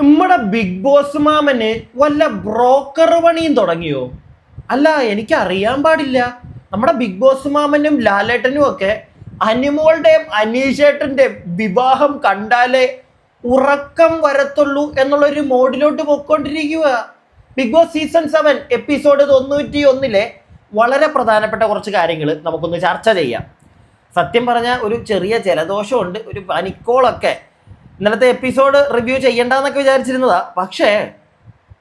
നമ്മുടെ big boss മാമന് വല്ല broker പണിയും തുടങ്ങിയോ? അല്ല, എനിക്ക് അറിയാൻ പാടില്ല. നമ്മുടെ ബിഗ് ബോസ് മാമനും ലാലേട്ടനും ഒക്കെ അനിമോളുടെയും അനീഷേട്ടന്റെയും വിവാഹം കണ്ടാലേ ഉറക്കം വരത്തുള്ളൂ എന്നുള്ളൊരു മോഡിലോട്ട് പോയിക്കൊണ്ടിരിക്കുക. ബിഗ് ബോസ് സീസൺ 7 എപ്പിസോഡ് 91 വളരെ പ്രധാനപ്പെട്ട കുറച്ച് കാര്യങ്ങൾ നമുക്കൊന്ന് ചർച്ച ചെയ്യാം. സത്യം പറഞ്ഞാൽ ഒരു ചെറിയ ജലദോഷമുണ്ട്, ഒരു പനിക്കോളൊക്കെ. ഇന്നലത്തെ എപ്പിസോഡ് റിവ്യൂ ചെയ്യണ്ടെന്നൊക്കെ വിചാരിച്ചിരുന്നതാ. പക്ഷേ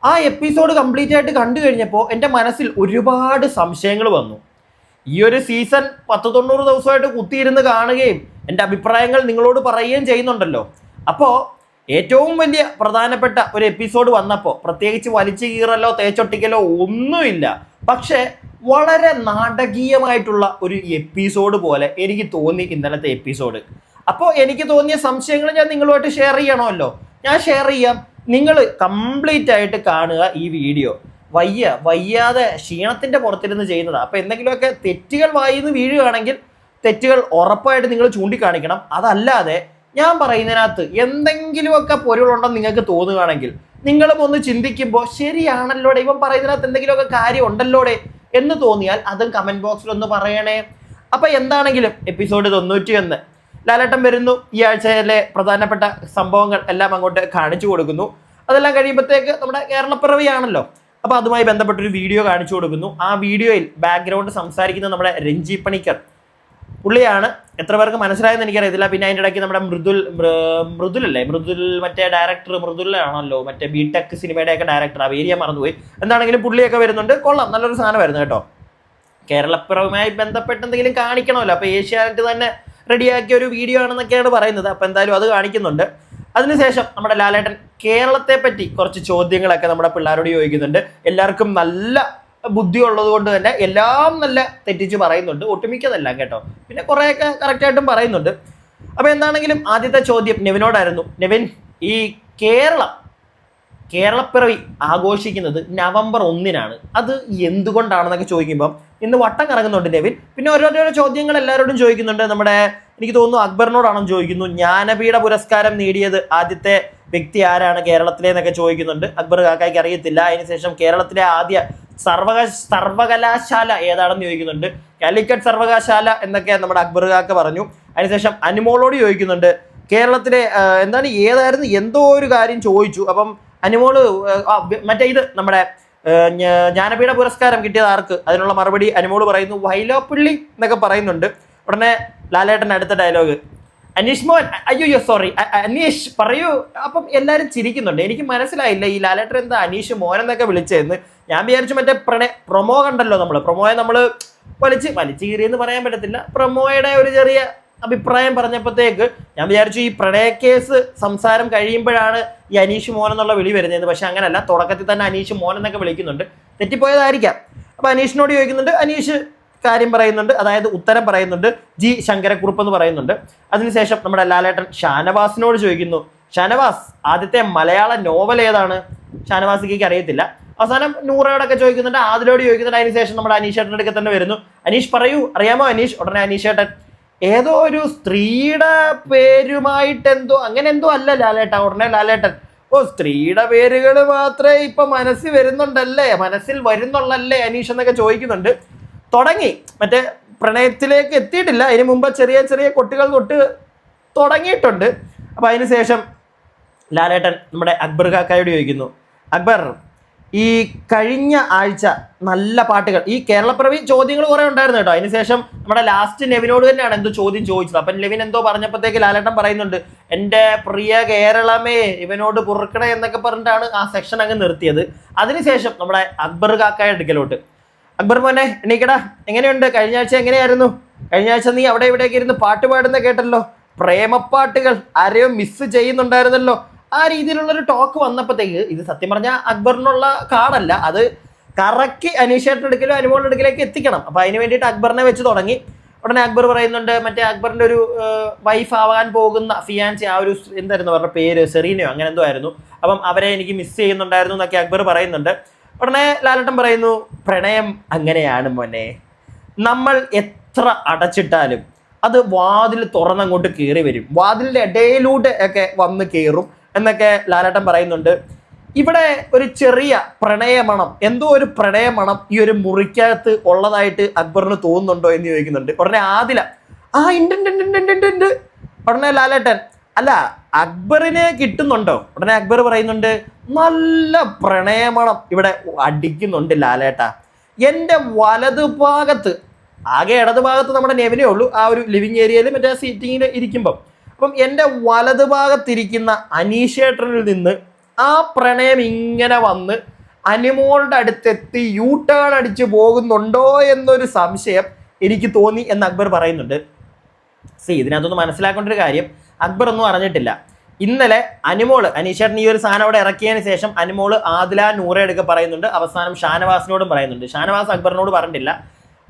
ആ എപ്പിസോഡ് കംപ്ലീറ്റ് ആയിട്ട് കണ്ടു കഴിഞ്ഞപ്പോൾ എൻ്റെ മനസ്സിൽ ഒരുപാട് സംശയങ്ങൾ വന്നു. ഈ ഒരു സീസൺ 90 ദിവസമായിട്ട് കുത്തിയിരുന്ന് കാണുകയും എൻ്റെ അഭിപ്രായങ്ങൾ നിങ്ങളോട് പറയുകയും ചെയ്യുന്നുണ്ടല്ലോ. അപ്പോൾ ഏറ്റവും വലിയ പ്രധാനപ്പെട്ട ഒരു എപ്പിസോഡ് വന്നപ്പോൾ പ്രത്യേകിച്ച് വലിച്ചു കീറലോ തേച്ചൊട്ടിക്കലോ ഒന്നുമില്ല. പക്ഷേ വളരെ നാടകീയമായിട്ടുള്ള ഒരു എപ്പിസോഡ് പോലെ എനിക്ക് തോന്നി ഇന്നലത്തെ എപ്പിസോഡ്. അപ്പോൾ എനിക്ക് തോന്നിയ സംശയങ്ങൾ ഞാൻ നിങ്ങളുമായിട്ട് ഷെയർ ചെയ്യണമല്ലോ. ഞാൻ ഷെയർ ചെയ്യാം. നിങ്ങൾ കംപ്ലീറ്റ് ആയിട്ട് കാണുക ഈ വീഡിയോ. വയ്യാതെ ക്ഷീണത്തിൻ്റെ പുറത്തിരുന്ന് ചെയ്യുന്നതാണ്. അപ്പോൾ എന്തെങ്കിലുമൊക്കെ തെറ്റുകൾ വായിന്ന് വീഴുകയാണെങ്കിൽ തെറ്റുകൾ ഉറപ്പായിട്ട് നിങ്ങൾ ചൂണ്ടിക്കാണിക്കണം. അതല്ലാതെ ഞാൻ പറയുന്നതിനകത്ത് എന്തെങ്കിലുമൊക്കെ പൊരുളുണ്ടെന്ന് നിങ്ങൾക്ക് തോന്നുകയാണെങ്കിൽ നിങ്ങളും ഒന്ന് ചിന്തിക്കുമ്പോൾ ശരിയാണല്ലോടെ, ഇവൻ പറയുന്നതിനകത്ത് എന്തെങ്കിലുമൊക്കെ കാര്യം ഉണ്ടല്ലോടെ എന്ന് തോന്നിയാൽ അതും കമൻറ്റ് ബോക്സിൽ ഒന്ന് പറയണേ. അപ്പോൾ എന്താണെങ്കിലും എപ്പിസോഡ് 91 ലാലേട്ടൻ വരുന്നു. ഈ ആഴ്ചയിലെ പ്രധാനപ്പെട്ട സംഭവങ്ങൾ എല്ലാം അങ്ങോട്ട് കാണിച്ചു കൊടുക്കുന്നു. അതെല്ലാം കഴിയുമ്പോഴത്തേക്ക് നമ്മുടെ കേരളപ്പിറവിയാണല്ലോ, അപ്പോൾ അതുമായി ബന്ധപ്പെട്ടൊരു വീഡിയോ കാണിച്ചു കൊടുക്കുന്നു. ആ വീഡിയോയിൽ ബാക്ക്ഗ്രൗണ്ട് സംസാരിക്കുന്നത് നമ്മുടെ രഞ്ജി പണിക്കർ പുള്ളിയാണ്. എത്ര പേർക്ക് മനസ്സിലായെന്ന് എനിക്കറിയത്തില്ല. പിന്നെ അതിൻ്റെ ഇടയ്ക്ക് നമ്മുടെ മൃദുൽ മറ്റേ ഡയറക്ടർ മൃദുലാണല്ലോ, മറ്റേ ബിടെക് സിനിമയുടെയൊക്കെ ഡയറക്ടർ, ആ പേര് ഞാൻ മറന്നുപോയി. എന്താണെങ്കിലും പുള്ളിയൊക്കെ വരുന്നുണ്ട്. കൊള്ളാം, നല്ലൊരു സാധനമായിരുന്നു കേട്ടോ. കേരളപ്പിറവുമായി ബന്ധപ്പെട്ട് എന്തെങ്കിലും കാണിക്കണമല്ലോ. അപ്പോൾ ഏഷ്യാനെറ്റ് തന്നെ റെഡിയാക്കിയ ഒരു വീഡിയോ ആണെന്നൊക്കെയാണ് പറയുന്നത്. അപ്പോൾ എന്തായാലും അത് കാണിക്കുന്നുണ്ട്. അതിനുശേഷം നമ്മുടെ ലാലേട്ടൻ കേരളത്തെ പറ്റി കുറച്ച് ചോദ്യങ്ങളൊക്കെ നമ്മുടെ പിള്ളേരോട് ചോദിക്കുന്നുണ്ട്. എല്ലാവർക്കും നല്ല ബുദ്ധി ഉള്ളത് കൊണ്ട് തന്നെ എല്ലാം നല്ല തെറ്റിച്ച് പറയുന്നുണ്ട്, ഒട്ടുമിക്കതെല്ലാം കേട്ടോ. പിന്നെ കുറേയൊക്കെ കറക്റ്റായിട്ടും പറയുന്നുണ്ട്. അപ്പോൾ എന്താണെങ്കിലും ആദ്യത്തെ ചോദ്യം നെവിനോടായിരുന്നു. നെവിൻ, ഈ കേരളപ്പിറവി ആഘോഷിക്കുന്നത് നവംബർ 1 അത് എന്തുകൊണ്ടാണെന്നൊക്കെ ചോദിക്കുമ്പം ഇന്ന് വട്ടം കറങ്ങുന്നുണ്ട് നെവിൻ. പിന്നെ ഓരോരോ ചോദ്യങ്ങൾ എല്ലാവരോടും ചോദിക്കുന്നുണ്ട്. നമ്മുടെ എനിക്ക് തോന്നുന്നു അക്ബറിനോടാണെന്ന് ചോദിക്കുന്നു. ജ്ഞാനപീഠ പുരസ്കാരം നേടിയത് ആദ്യത്തെ വ്യക്തി ആരാണ് കേരളത്തിലെന്നൊക്കെ ചോദിക്കുന്നുണ്ട്. അക്ബർ കാക്കായ്ക്ക് അറിയത്തില്ല. അതിനുശേഷം കേരളത്തിലെ ആദ്യ സർവകലാശാല ഏതാണെന്ന് ചോദിക്കുന്നുണ്ട്. കാലിക്കറ്റ് സർവകലാശാല എന്നൊക്കെ നമ്മുടെ അക്ബർ കാക്ക പറഞ്ഞു. അതിനുശേഷം അനിമോളോട് ചോദിക്കുന്നുണ്ട് കേരളത്തിലെ ഏതായിരുന്നു എന്തോ ഒരു കാര്യം ചോദിച്ചു. അപ്പം അനിമോള് മറ്റേ ഇത് നമ്മുടെ ജ്ഞാനപീഠ പുരസ്കാരം കിട്ടിയത് ആർക്ക്, അതിനുള്ള മറുപടി അനിമോള് പറയുന്നു വൈലോപ്പിള്ളി എന്നൊക്കെ പറയുന്നുണ്ട്. ഉടനെ ലാലേട്ടൻ അടുത്ത ഡയലോഗ്, അനീഷ് മോൻ, അയ്യോ സോറി അനീഷ് പറയൂ. അപ്പം എല്ലാവരും ചിരിക്കുന്നുണ്ട്. എനിക്ക് മനസ്സിലായില്ല ഈ ലാലേട്ടൻ എന്താ അനീഷ് മോൻ എന്നൊക്കെ വിളിച്ചതെന്ന്. ഞാൻ വിചാരിച്ചു മറ്റേ പ്രൊമോ കണ്ടല്ലോ പ്രൊമോയെ നമ്മൾ വലിച്ചു കീറിയെന്ന് പറയാൻ പറ്റത്തില്ല. പ്രൊമോയുടെ ഒരു ചെറിയ അഭിപ്രായം പറഞ്ഞപ്പോഴത്തേക്ക് ഞാൻ വിചാരിച്ചു ഈ പ്രണയ കേസ് സംസാരം കഴിയുമ്പോഴാണ് ഈ അനീഷ് മോൻ എന്നുള്ള വിളി വരുന്നത്. പക്ഷെ അങ്ങനല്ല, തുടക്കത്തിൽ തന്നെ അനീഷ് മോൻ എന്നൊക്കെ വിളിക്കുന്നുണ്ട്. തെറ്റിപ്പോയതായിരിക്കാം. അപ്പോൾ അനീഷിനോട് ചോദിക്കുന്നുണ്ട്. അനീഷ് കാര്യം പറയുന്നുണ്ട്, അതായത് ഉത്തരം പറയുന്നുണ്ട്. ജി ശങ്കരക്കുറുപ്പ് എന്ന് പറയുന്നുണ്ട്. അതിനുശേഷം നമ്മുടെ ലാലേട്ടൻ ഷാനവാസിനോട് ചോദിക്കുന്നു, ഷാനവാസ് ആദ്യത്തെ മലയാള നോവൽ ഏതാണ്? ഷാനവാസിക്ക് അറിയത്തില്ല. അവസാനം നൂറയോടൊക്കെ ചോദിക്കുന്നുണ്ട്, ആദിലോട് ചോദിക്കുന്നുണ്ട്. അതിനുശേഷം നമ്മുടെ അനീഷേട്ടൻ്റെ അടുക്കെ തന്നെ വരുന്നു. അനീഷ് പറയൂ, അറിയാമോ അനീഷ്? ഉടനെ അനീഷേട്ടൻ ഏതോ ഒരു സ്ത്രീയുടെ പേരുമായിട്ടെന്തോ അങ്ങനെ എന്തോ അല്ല ലാലേട്ട. ഉടനെ ലാലേട്ടൻ, ഓ സ്ത്രീയുടെ പേരുകൾ മാത്രമേ ഇപ്പൊ മനസ്സിൽ വരുന്നുള്ളല്ലേ അനീഷ് എന്നൊക്കെ ചോദിക്കുന്നുണ്ട്. തുടങ്ങി മറ്റേ പ്രണയത്തിലേക്ക് എത്തിയിട്ടില്ല, അതിന് മുമ്പ് ചെറിയ കൊട്ടുകൾ തൊട്ട് തുടങ്ങിയിട്ടുണ്ട്. അപ്പോൾ അതിനുശേഷം ലാലേട്ടൻ നമ്മുടെ അക്ബർ കാക്കായോട് ചോദിക്കുന്നു, അക്ബർ ഈ കഴിഞ്ഞ ആഴ്ച നല്ല പാട്ടുകൾ, ഈ കേരളപ്പിറവി ചോദ്യങ്ങൾ കുറേ ഉണ്ടായിരുന്നു കേട്ടോ. അതിനുശേഷം നമ്മുടെ ലാസ്റ്റ് നെവിനോട് തന്നെയാണ് എന്തോ ചോദ്യം ചോദിച്ചത്. അപ്പം നെവിൻ എന്തോ പറഞ്ഞപ്പോഴത്തേക്ക് ലാലേട്ടൻ പറയുന്നുണ്ട്, എൻ്റെ പ്രിയ കേരളമേ ഇവനോട് പൊറുക്കണേ എന്നൊക്കെ പറഞ്ഞിട്ടാണ് ആ സെക്ഷൻ അങ്ങ് നിർത്തിയത്. അതിനുശേഷം നമ്മുടെ അക്ബർ കാക്കായ അടുക്കലോട്ട്, അക്ബർ മോനെ എണീക്കടാ, എങ്ങനെയുണ്ട് കഴിഞ്ഞ ആഴ്ച? എങ്ങനെയായിരുന്നു കഴിഞ്ഞ ആഴ്ച? നീ അവിടെ ഇവിടെയൊക്കെ ഇരുന്ന് പാട്ട് പാടുന്ന കേട്ടല്ലോ, പ്രേമപ്പാട്ടുകൾ ആരെയോ മിസ് ചെയ്യുന്നുണ്ടായിരുന്നല്ലോ. ആ രീതിയിലുള്ളൊരു ടോക്ക് വന്നപ്പോഴത്തേക്ക് ഇത് സത്യം പറഞ്ഞാൽ അക്ബറിനുള്ള കാർഡല്ല, അത് കറക്കി അനീഷേട്ടൻ്റെ അടുക്കലോ അനിമോളുടെ അടുക്കലേക്ക് എത്തിക്കണം. അപ്പോൾ അതിന് വേണ്ടിയിട്ട് അക്ബറിനെ വെച്ച് തുടങ്ങി. ഉടനെ അക്ബർ പറയുന്നുണ്ട് മറ്റേ അക്ബറിൻ്റെ ഒരു വൈഫ് ആവാൻ പോകുന്ന ഫിയാൻസി, ആ ഒരു എന്തായിരുന്നു അവരുടെ പേര്, സെറീനയോ അങ്ങനെ എന്തോ ആയിരുന്നു. അപ്പം അവരെ എനിക്ക് മിസ് ചെയ്യുന്നുണ്ടായിരുന്നു എന്നൊക്കെ അക്ബർ പറയുന്നുണ്ട്. ഉടനെ ലാലേട്ടൻ പറയുന്നു, പ്രണയം അങ്ങനെയാണ് മോനെ, നമ്മൾ എത്ര അടച്ചിട്ടാലും അത് വാതിൽ തുറന്നങ്ങോട്ട് കയറി വരും, വാതിലിന്റെ ഇടയിലൂടെ ഒക്കെ വന്ന് കയറും എന്നൊക്കെ ലാലേട്ടൻ പറയുന്നുണ്ട്. ഇവിടെ ഒരു ചെറിയ പ്രണയമണം, എന്തോ ഒരു പ്രണയമണം ഈ ഒരു മുറിക്കകത്ത് ഉള്ളതായിട്ട് അക്ബറിന് തോന്നുന്നുണ്ടോ എന്ന് ചോദിക്കുന്നുണ്ട്. ഉടനെ ആദില ഉണ്ട്. ഉടനെ ലാലേട്ടൻ അല്ല അക്ബറിനെ കിട്ടുന്നുണ്ടോ? ഉടനെ അക്ബർ പറയുന്നുണ്ട് നല്ല പ്രണയമണം ഇവിടെ അടിക്കുന്നുണ്ട് ലാലേട്ട. എൻ്റെ വലതുഭാഗത്ത്, ആകെ ഇടതുഭാഗത്ത് നമ്മുടെ നെവിനേ ഉള്ളൂ ആ ഒരു ലിവിങ് ഏരിയയിൽ മറ്റേ സീറ്റിങ്ങിൽ ഇരിക്കുമ്പം. അപ്പം എൻ്റെ വലതുഭാഗത്തിരിക്കുന്ന അനീഷേട്ടനിൽ നിന്ന് ആ പ്രണയം ഇങ്ങനെ വന്ന് അനിമോളുടെ അടുത്തെത്തി യൂ ടേൺ അടിച്ച് പോകുന്നുണ്ടോ എന്നൊരു സംശയം എനിക്ക് തോന്നി എന്ന് അക്ബർ പറയുന്നുണ്ട്. ഇതിനകത്തൊന്ന് മനസ്സിലാക്കേണ്ട ഒരു കാര്യം, അക്ബർ ഒന്നും അറിഞ്ഞിട്ടില്ല. ഇന്നലെ അനിമോള് അനീഷേട്ടൻ ഈ ഒരു സാധനം അവിടെ ഇറക്കിയതിന് ശേഷം അനിമോള് ആദില നൂറയെടുക്കെ പറയുന്നുണ്ട്, അവസാനം ഷാനവാസിനോടും പറയുന്നുണ്ട്. ഷാനവാസ് അക്ബറിനോട് പറഞ്ഞിട്ടില്ല,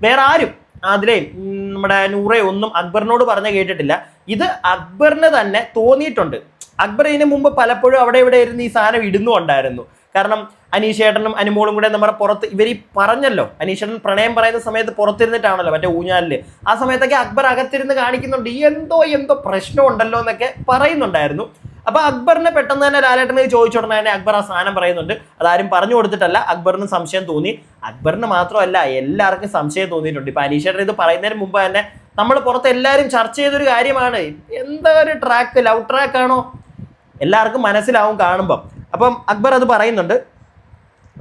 വേറെ ആരും ആദിലയും നമ്മുടെ നൂറയും ഒന്നും അക്ബറിനോട് പറഞ്ഞ് കേട്ടിട്ടില്ല. ഇത് അക്ബറിന് തന്നെ തോന്നിയിട്ടുണ്ട്. അക്ബർ ഇതിന് മുമ്പ് പലപ്പോഴും അവിടെ ഇവിടെ ഇരുന്ന് ഈ സാധനം ഇടുന്നുണ്ടായിരുന്നു. കാരണം അനീഷേട്ടനും അനിമോളും കൂടെ നമ്മുടെ പുറത്ത് ഇവർ പറഞ്ഞല്ലോ, അനീഷേട്ടൻ പ്രണയം പറയുന്ന സമയത്ത് പുറത്തിരുന്നിട്ടാണല്ലോ മറ്റേ ഊഞ്ഞാലില്, ആ സമയത്തൊക്കെ അക്ബർ അകത്തിരുന്ന് കാണിക്കുന്നുണ്ട് എന്തോ പ്രശ്നം ഉണ്ടല്ലോ എന്നൊക്കെ പറയുന്നുണ്ടായിരുന്നു. അപ്പൊ അക്ബറിനെ പെട്ടെന്ന് തന്നെ ലാലേട്ടനെ ചോദിച്ചുടനെ തന്നെ അക്ബർ ആ സാധനം പറയുന്നുണ്ട്. അതാരും പറഞ്ഞു കൊടുത്തിട്ടല്ല, അക്ബറിന് സംശയം തോന്നി. അക്ബറിന് മാത്രമല്ല എല്ലാവർക്കും സംശയം തോന്നിയിട്ടുണ്ട്. ഇപ്പൊ അനീഷേട്ടൻ ഇത് പറയുന്നതിന് മുമ്പ് തന്നെ നമ്മൾ പുറത്ത് എല്ലാവരും ചർച്ച ചെയ്തൊരു കാര്യമാണ്, എന്താ ഒരു ട്രാക്ക്, ലവ് ട്രാക്ക് ആണോ, എല്ലാവർക്കും മനസ്സിലാവും കാണുമ്പം. അപ്പം അക്ബർ അത് പറയുന്നുണ്ട്.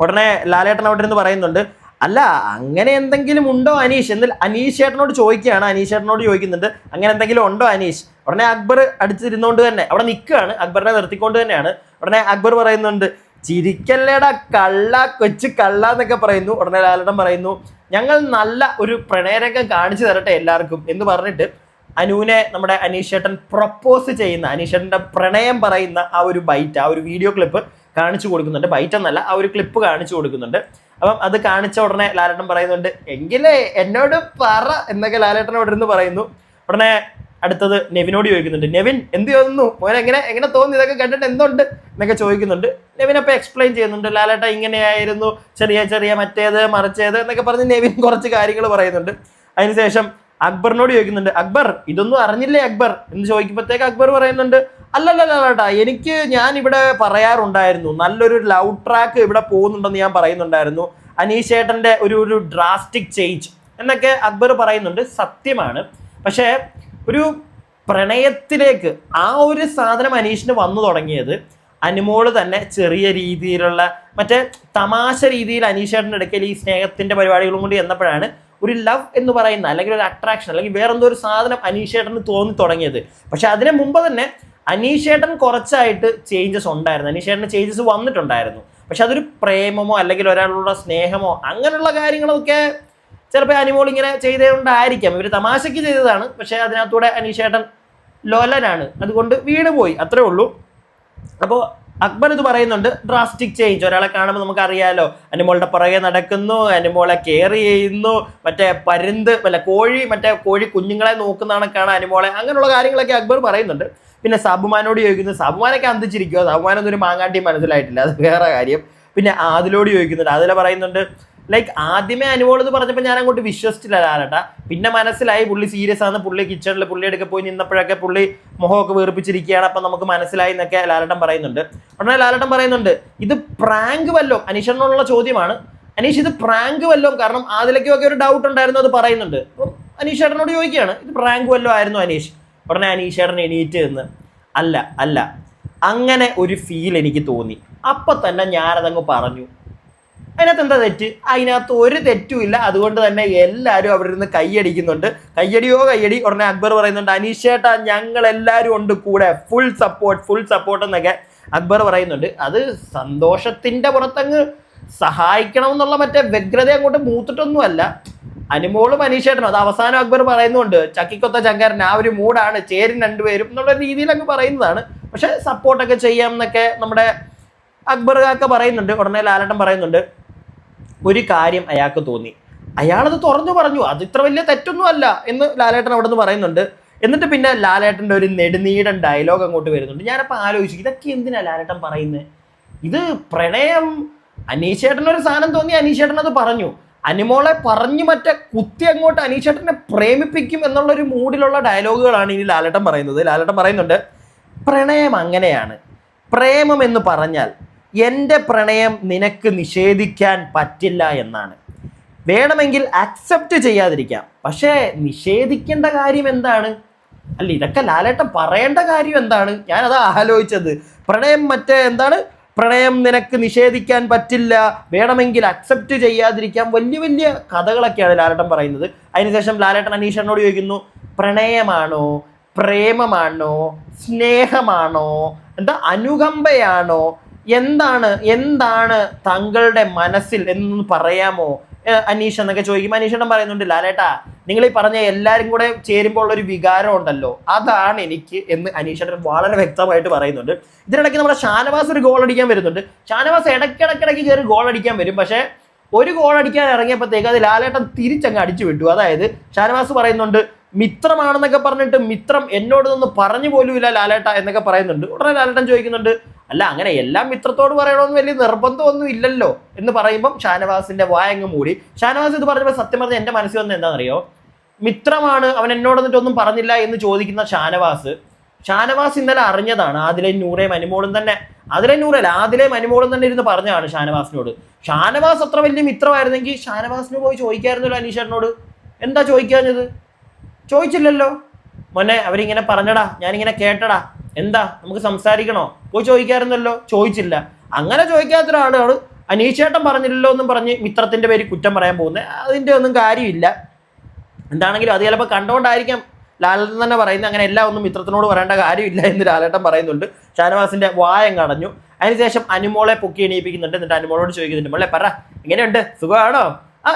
ഉടനെ ലാലേട്ടൻ അവിടെ നിന്ന് പറയുന്നുണ്ട് അല്ല അങ്ങനെ എന്തെങ്കിലും ഉണ്ടോ അനീഷ് എന്ന് അനീഷേട്ടനോട് ചോദിക്കുകയാണ്. അനീഷേട്ടനോട് ചോദിക്കുന്നുണ്ട് അങ്ങനെ എന്തെങ്കിലും ഉണ്ടോ അനീഷ്. ഉടനെ അക്ബർ അടുത്തിരുന്നുകൊണ്ട് തന്നെ അവിടെ നിൽക്കുകയാണ്, അക്ബറിനെ നിർത്തിക്കൊണ്ട് തന്നെയാണ്. ഉടനെ അക്ബർ പറയുന്നുണ്ട് ചിരിക്കല്ലേടാ കള്ള കൊച്ചു കള്ള എന്നൊക്കെ പറയുന്നു. ഉടനെ ലാലേട്ടൻ പറയുന്നു ഞങ്ങൾ നല്ല ഒരു പ്രണയരംഗം കാണിച്ചു തരട്ടെ എല്ലാവർക്കും എന്ന് പറഞ്ഞിട്ട് അനുവിനെ നമ്മുടെ അനീഷേട്ടൻ പ്രപ്പോസ് ചെയ്യുന്ന, അനീഷേട്ടൻ്റെ പ്രണയം പറയുന്ന ആ ഒരു ബൈറ്റ്, ആ ഒരു വീഡിയോ ക്ലിപ്പ് കാണിച്ചു കൊടുക്കുന്നുണ്ട്. ബൈറ്റ് എന്നല്ല, ആ ഒരു ക്ലിപ്പ് കാണിച്ചു കൊടുക്കുന്നുണ്ട്. അപ്പം അത് കാണിച്ച ഉടനെ ലാലേട്ടൻ പറയുന്നുണ്ട് എങ്കിലേ എന്നോട് പറ എന്നൊക്കെ ലാലേട്ടൻ അവിടെ ഇരുന്ന് പറയുന്നു. ഉടനെ അടുത്തത് നെവിനോട് ചോദിക്കുന്നുണ്ട്, നെവിൻ എന്ത് തോന്നുന്നു മോനെ, എങ്ങനെ തോന്നി ഇതൊക്കെ കണ്ടിട്ട് എന്തുണ്ട് എന്നൊക്കെ ചോദിക്കുന്നുണ്ട്. നെവിൻ അപ്പോൾ എക്സ്പ്ലെയിൻ ചെയ്യുന്നുണ്ട്, ലാലേട്ട ഇങ്ങനെയായിരുന്നു, ചെറിയ മറ്റേത് മറിച്ചേത് എന്നൊക്കെ പറഞ്ഞ് നെവിൻ കുറച്ച് കാര്യങ്ങൾ പറയുന്നുണ്ട്. അതിനുശേഷം അക്ബറിനോട് ചോദിക്കുന്നുണ്ട് അക്ബർ ഇതൊന്നും അറിഞ്ഞില്ലേ അക്ബർ എന്ന് ചോദിക്കുമ്പോഴത്തേക്ക് അക്ബർ പറയുന്നുണ്ട് അല്ലല്ലട്ടാ ഞാൻ ഇവിടെ പറയാറുണ്ടായിരുന്നു നല്ലൊരു ലവ് ട്രാക്ക് ഇവിടെ പോകുന്നുണ്ടെന്ന് ഞാൻ പറയുന്നുണ്ടായിരുന്നു, അനീഷേട്ടൻ്റെ ഒരു ഡ്രാസ്റ്റിക് ചേഞ്ച് എന്നൊക്കെ അക്ബർ പറയുന്നുണ്ട്. സത്യമാണ്, പക്ഷേ ഒരു പ്രണയത്തിലേക്ക് ആ ഒരു സാധനം അനീഷിന് വന്നു തുടങ്ങിയത് അനുമോള് തന്നെ ചെറിയ രീതിയിലുള്ള മറ്റേ തമാശ രീതിയിൽ അനീഷേട്ടൻ്റെ ഇടയ്ക്കൽ ഈ സ്നേഹത്തിൻ്റെ പരിപാടികളും കൊണ്ട് ചെന്നപ്പോഴാണ് ഒരു ലവ് എന്ന് പറയുന്ന അല്ലെങ്കിൽ ഒരു അട്രാക്ഷൻ അല്ലെങ്കിൽ വേറെന്തോ ഒരു സാധനം അനീഷേട്ടന് തോന്നി തുടങ്ങിയത്. പക്ഷെ അതിന് മുമ്പ് തന്നെ അനീഷേട്ടൻ കുറച്ചായിട്ട് ചേഞ്ചസ് ഉണ്ടായിരുന്നു, അനീഷേട്ടന് ചേഞ്ചസ് വന്നിട്ടുണ്ടായിരുന്നു. പക്ഷെ അതൊരു പ്രേമമോ അല്ലെങ്കിൽ ഒരാളുടെ സ്നേഹമോ അങ്ങനെയുള്ള കാര്യങ്ങളൊക്കെ ചിലപ്പോൾ അനിമോൾ ഇങ്ങനെ ചെയ്തുകൊണ്ടായിരിക്കാം, ഇവർ തമാശയ്ക്ക് ചെയ്തതാണ്. പക്ഷേ അതിനകത്തൂടെ അനീഷേട്ടൻ ലോലനാണ്, അതുകൊണ്ട് വീണ് പോയി, അത്രേ ഉള്ളൂ. അപ്പോൾ അക്ബർ ഇത് പറയുന്നുണ്ട് ഡ്രാസ്റ്റിക് ചേഞ്ച്, ഒരാളെ കാണുമ്പോൾ നമുക്കറിയാലോ അനിമോളുടെ പുറകെ നടക്കുന്നു, അനിമോളെ കെയർ ചെയ്യുന്നു, മറ്റേ കോഴി കുഞ്ഞുങ്ങളെ നോക്കുന്ന കണക്കാണ് അനിമോളെ, അങ്ങനെയുള്ള കാര്യങ്ങളൊക്കെ അക്ബർ പറയുന്നുണ്ട്. പിന്നെ സാബുമാനോട് ചോദിക്കുന്നു, സാബുമാനൊക്കെ അന്തിച്ചിരിക്കുമോ, സാബുമാനൊന്നും ഒരു മാങ്ങാണ്ടി മനസ്സിലായിട്ടില്ല, അത് വേറെ കാര്യം. പിന്നെ ആദിലോട് ചോദിക്കുന്നുണ്ട്, ആദില പറയുന്നുണ്ട് ലൈക്ക് ആദ്യമേ അനുമോൾ ഇത് പറഞ്ഞപ്പോൾ ഞാൻ അങ്ങോട്ട് വിശ്വസിച്ചില്ല ലാലേട്ടാ, പിന്നെ മനസ്സിലായി പുള്ളി സീരിയസ് ആണ്, പുള്ളി കിച്ചണിൽ പുള്ളി എടുക്കെ പോയി നിന്നപ്പോഴൊക്കെ പുള്ളി മുഖമൊക്കെ വീർപ്പിച്ചിരിക്കുകയാണ്, അപ്പം നമുക്ക് മനസ്സിലായി എന്നൊക്കെ ലാലേട്ടൻ പറയുന്നുണ്ട്. ഉടനെ ലാലേട്ടൻ പറയുന്നുണ്ട് ഇത് പ്രാങ്ക് വല്ലോ, അനീഷേട്ടനോടുള്ള ചോദ്യമാണ്, അനീഷ് ഇത് പ്രാങ്ക് വല്ലോ, കാരണം ആദിലയ്ക്കൊക്കെ ഒരു ഡൗട്ട് ഉണ്ടായിരുന്നു, അത് പറയുന്നുണ്ട്. അപ്പം അനീഷേട്ടനോട് ചോദിക്കുകയാണ് ഇത് പ്രാങ്ക് വല്ലോ ആയിരുന്നു അനീഷ്. ഉടനെ അനീഷേട്ടൻ എണീറ്റ് എന്ന് അല്ല അങ്ങനെ ഒരു ഫീൽ എനിക്ക് തോന്നി, അപ്പം തന്നെ ഞാനതങ്ങ് പറഞ്ഞു. അതിനകത്ത് എന്താ തെറ്റ്? അതിനകത്ത് ഒരു തെറ്റുമില്ല, അതുകൊണ്ട് തന്നെ എല്ലാവരും അവിടെ നിന്ന് കൈയടിക്കുന്നുണ്ട്. കയ്യടി. ഉടനെ അക്ബർ പറയുന്നുണ്ട് അനീഷേട്ടാ ഞങ്ങൾ എല്ലാവരും ഉണ്ട് കൂടെ, ഫുൾ സപ്പോർട്ട് എന്നൊക്കെ അക്ബർ പറയുന്നുണ്ട്. അത് സന്തോഷത്തിൻ്റെ പുറത്തങ്ങ് സഹായിക്കണം എന്നുള്ള മറ്റേ വ്യഗ്രത അങ്ങോട്ട് മൂത്തിട്ടൊന്നുമല്ല. അനുമോളും അനീഷേട്ടനും അത് അവസാനം അക്ബർ പറയുന്നുണ്ട് ചക്കിക്കൊത്ത ചങ്കാരൻ, ആ ഒരു മൂടാണ്, ചേരും രണ്ടുപേരും എന്നുള്ള രീതിയിൽ അങ്ങ് പറയുന്നതാണ്. പക്ഷെ സപ്പോർട്ടൊക്കെ ചെയ്യാം എന്നൊക്കെ നമ്മുടെ അക്ബർ കാക്ക പറയുന്നുണ്ട്. ഉടനെ ലാലേട്ടൻ പറയുന്നുണ്ട് ഒരു കാര്യം അയാൾക്ക് തോന്നി, അയാളത് തുറന്നു പറഞ്ഞു, അത് ഇത്ര വലിയ തെറ്റൊന്നും അല്ല എന്ന് ലാലേട്ടൻ അവിടെ നിന്ന് പറയുന്നുണ്ട്. എന്നിട്ട് പിന്നെ ലാലേട്ടൻ്റെ ഒരു നെടുനീടൻ ഡയലോഗ് അങ്ങോട്ട് വരുന്നുണ്ട്. ഞാനപ്പോൾ ആലോചിച്ചു ഇതൊക്കെ എന്തിനാ ലാലേട്ടൻ പറയുന്നത്? ഇത് പ്രണയം, അനീഷേട്ടനൊരു സാധനം തോന്നി, അനീഷേട്ടൻ അത് പറഞ്ഞു, അനിമോളെ പറഞ്ഞു മറ്റേ കുത്തി അങ്ങോട്ട് അനീഷേട്ടനെ പ്രേമിപ്പിക്കും എന്നുള്ളൊരു മൂഡിലുള്ള ഡയലോഗുകളാണ് ഇനി ലാലേട്ടൻ പറയുന്നത്. ലാലേട്ടൻ പറയുന്നുണ്ട്, പ്രണയം അങ്ങനെയാണ്. പ്രേമം എന്ന് പറഞ്ഞാൽ എൻ്റെ പ്രണയം നിനക്ക് നിഷേധിക്കാൻ പറ്റില്ല എന്നാണ്. വേണമെങ്കിൽ അക്സെപ്റ്റ് ചെയ്യാതിരിക്കാം, പക്ഷേ നിഷേധിക്കേണ്ട കാര്യം എന്താണ്? അല്ല, ഇതൊക്കെ ലാലേട്ടൻ പറയേണ്ട കാര്യം എന്താണ്? ഞാനത് ആലോചിച്ചത്. പ്രണയം പ്രണയം നിനക്ക് നിഷേധിക്കാൻ പറ്റില്ല, വേണമെങ്കിൽ അക്സെപ്റ്റ് ചെയ്യാതിരിക്കാം, വലിയ വലിയ കഥകളൊക്കെയാണ് ലാലേട്ടൻ പറയുന്നത്. അതിനുശേഷം ലാലേട്ടൻ അനീഷേട്ടനോട് ചോദിക്കുന്നു, പ്രണയമാണോ, പ്രേമമാണോ, സ്നേഹമാണോ, അനുകമ്പയാണോ, എന്താണ് താങ്കളുടെ മനസ്സിൽ എന്നൊന്ന് പറയാമോ അനീഷ് എന്നൊക്കെ ചോദിക്കും. അനീഷേട്ടൻ പറയുന്നുണ്ട്, ലാലേട്ടാ നിങ്ങൾ ഈ പറഞ്ഞ എല്ലാവരും കൂടെ ചേരുമ്പോൾ ഉള്ളൊരു വികാരം ഉണ്ടല്ലോ, അതാണ് എനിക്ക് എന്ന് അനീഷേട്ടൻ വളരെ വ്യക്തമായിട്ട് പറയുന്നുണ്ട്. ഇതിനിടയ്ക്ക് നമ്മുടെ ഷാനവാസ് ഒരു ഗോൾ അടിക്കാൻ വരുന്നുണ്ട്. ഷാനവാസ് ഇടയ്ക്കിടയ്ക്ക് കയറി ഗോൾ അടിക്കാൻ വരും. പക്ഷേ ഒരു ഗോൾ അടിക്കാൻ ഇറങ്ങിയപ്പോഴത്തേക്ക് അത് ലാലേട്ടൻ തിരിച്ചങ്ങ് അടിച്ചു വിട്ടു. അതായത് ഷാനവാസ് പറയുന്നുണ്ട്, മിത്രമാണെന്നൊക്കെ പറഞ്ഞിട്ട് മിത്രം എന്നോടൊന്നും പറഞ്ഞു പോലും ഇല്ല ലാലേട്ട എന്നൊക്കെ പറയുന്നുണ്ട്. ഉടനെ ലാലേട്ടൻ ചോദിക്കുന്നുണ്ട്, അല്ല അങ്ങനെ എല്ലാം മിത്രത്തോട് പറയണമെന്ന് വലിയ നിർബന്ധമൊന്നും ഇല്ലല്ലോ എന്ന് പറയുമ്പം ഷാനവാസിന്റെ വായങ്ങ് മൂടി. ഷാനവാസ് ഇത് പറഞ്ഞപ്പോൾ സത്യം പറഞ്ഞ എൻ്റെ മനസ്സിൽ വന്നത് എന്താണെന്നറിയോ, മിത്രമാണ് അവൻ എന്നോട് എന്നിട്ടൊന്നും പറഞ്ഞില്ല എന്ന് ചോദിക്കുന്ന ഷാനവാസ് ഇന്നലെ അറിഞ്ഞതാണ്. ആദിലെ നൂറേം അനുമോളും തന്നെ ഇരുന്ന് പറഞ്ഞതാണ് ഷാനവാസിനോട്. ഷാനവാസ് അത്ര വലിയ മിത്രമായിരുന്നെങ്കിൽ ഷാനവാസിന് പോയി ചോദിക്കായിരുന്നല്ലോ അനീഷേട്ടനോട്. എന്താ ചോദിക്കാഞ്ഞത്? ചോദിച്ചില്ലല്ലോ. മോനെ അവരിങ്ങനെ പറഞ്ഞടാ, ഞാനിങ്ങനെ കേട്ടടാ, എന്താ നമുക്ക് സംസാരിക്കണോ, പോയി ചോദിക്കാറുന്നല്ലോ, ചോദിച്ചില്ല. അങ്ങനെ ചോദിക്കാത്ത ഒരാളാണ് അനീഷേട്ടൻ പറഞ്ഞില്ലല്ലോ എന്നും പറഞ്ഞ് മിത്രത്തിന്റെ പേര് കുറ്റം പറയാൻ പോകുന്നത്. അതിൻ്റെ ഒന്നും കാര്യമില്ല. എന്താണെങ്കിലും അത് ചിലപ്പോൾ കണ്ടുകൊണ്ടായിരിക്കാം ലാലേട്ടൻ തന്നെ പറയുന്നത്, അങ്ങനെ എല്ലാം ഒന്നും മിത്രത്തിനോട് പറയേണ്ട കാര്യമില്ല എന്ന് ലാലേട്ടൻ പറയുന്നുണ്ട്. ഷാനവാസിന്റെ വായം കടഞ്ഞു. അതിനുശേഷം അനുമോളെ പൊക്കി എണീപ്പിക്കുന്നുണ്ട്. എന്നിട്ട് അനുമോളോട് ചോദിക്കുന്നുണ്ട്, മോളെ പറ എങ്ങനെയുണ്ട്, സുഖമാണോ?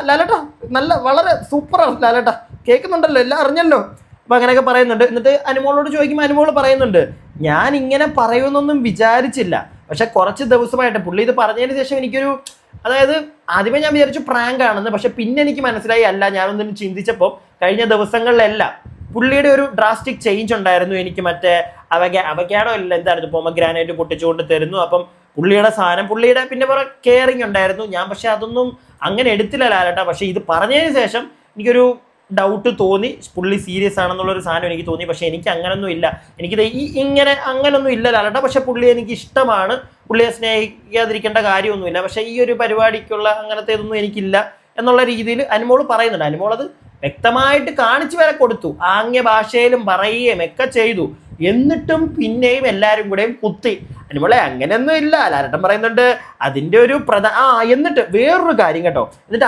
ലാലേട്ടാ വളരെ സൂപ്പറാണ് ലാലേട്ടാ, കേൾക്കുന്നുണ്ടല്ലോ, എല്ലാം അറിഞ്ഞല്ലോ. അപ്പൊ അങ്ങനെയൊക്കെ പറയുന്നുണ്ട്. എന്നിട്ട് അനുമോളോട് ചോദിക്കുമ്പോൾ അനുമോള് പറയുന്നുണ്ട്, ഞാൻ ഇങ്ങനെ പറയുമെന്നൊന്നും വിചാരിച്ചില്ല, പക്ഷെ കുറച്ച് ദിവസമായിട്ട് പുള്ളി ഇത് പറഞ്ഞതിന് ശേഷം എനിക്കൊരു, അതായത് ആദ്യമേ ഞാൻ വിചാരിച്ചു പ്രാങ്ക് ആണെന്ന്, പക്ഷെ പിന്നെ എനിക്ക് മനസ്സിലായി അല്ല. ഞാനൊന്നും ചിന്തിച്ചപ്പോൾ കഴിഞ്ഞ ദിവസങ്ങളിലെല്ലാം പുള്ളിയുടെ ഒരു ഡ്രാസ്റ്റിക് ചേഞ്ച് ഉണ്ടായിരുന്നു. എനിക്ക് മറ്റേ അവക്കാടോ ഇല്ല എന്തായിരുന്നു, പൊമഗ്രാനൈറ്റ് പൊട്ടിച്ചുകൊണ്ട് തരുന്നു. അപ്പം പുള്ളിയുടെ സാധനം, പുള്ളിയുടെ പിന്നെ കുറെ കെയറിങ് ഉണ്ടായിരുന്നു. ഞാൻ പക്ഷെ അതൊന്നും അങ്ങനെ എടുത്തില്ല ലാലേട്ടാ. പക്ഷെ ഇത് പറഞ്ഞതിന് ശേഷം എനിക്കൊരു ഡൗട്ട് തോന്നി, പുള്ളി സീരിയസ് ആണെന്നുള്ളൊരു സാധനം എനിക്ക് തോന്നി. പക്ഷെ എനിക്ക് അങ്ങനൊന്നും ഇല്ല, എനിക്കിത് അങ്ങനൊന്നും ഇല്ല ലാലേട്ടാ. പക്ഷെ പുള്ളി എനിക്ക് ഇഷ്ടമാണ്, പുള്ളിയെ സ്നേഹിക്കാതിരിക്കേണ്ട കാര്യമൊന്നുമില്ല. പക്ഷെ ഈ ഒരു പരിപാടിക്കുള്ള അങ്ങനത്തെ ഇതൊന്നും എനിക്കില്ല എന്നുള്ള രീതിയിൽ അനുമോള് പറയുന്നുണ്ട്. അനുമോൾ അത് വ്യക്തമായിട്ട് കാണിച്ചു വരെ കൊടുത്തു, ആംഗ്യ ഭാഷയിലും പറയുകയും ഒക്കെ ചെയ്തു. എന്നിട്ടും പിന്നെയും എല്ലാവരും കൂടെയും കുത്തി. അനുമോളെ അങ്ങനെയൊന്നും ഇല്ല, ലാലേട്ടൻ പറയുന്നുണ്ട് അതിൻ്റെ ഒരു എന്നിട്ട് വേറൊരു കാര്യം കേട്ടോ. എന്നിട്ട്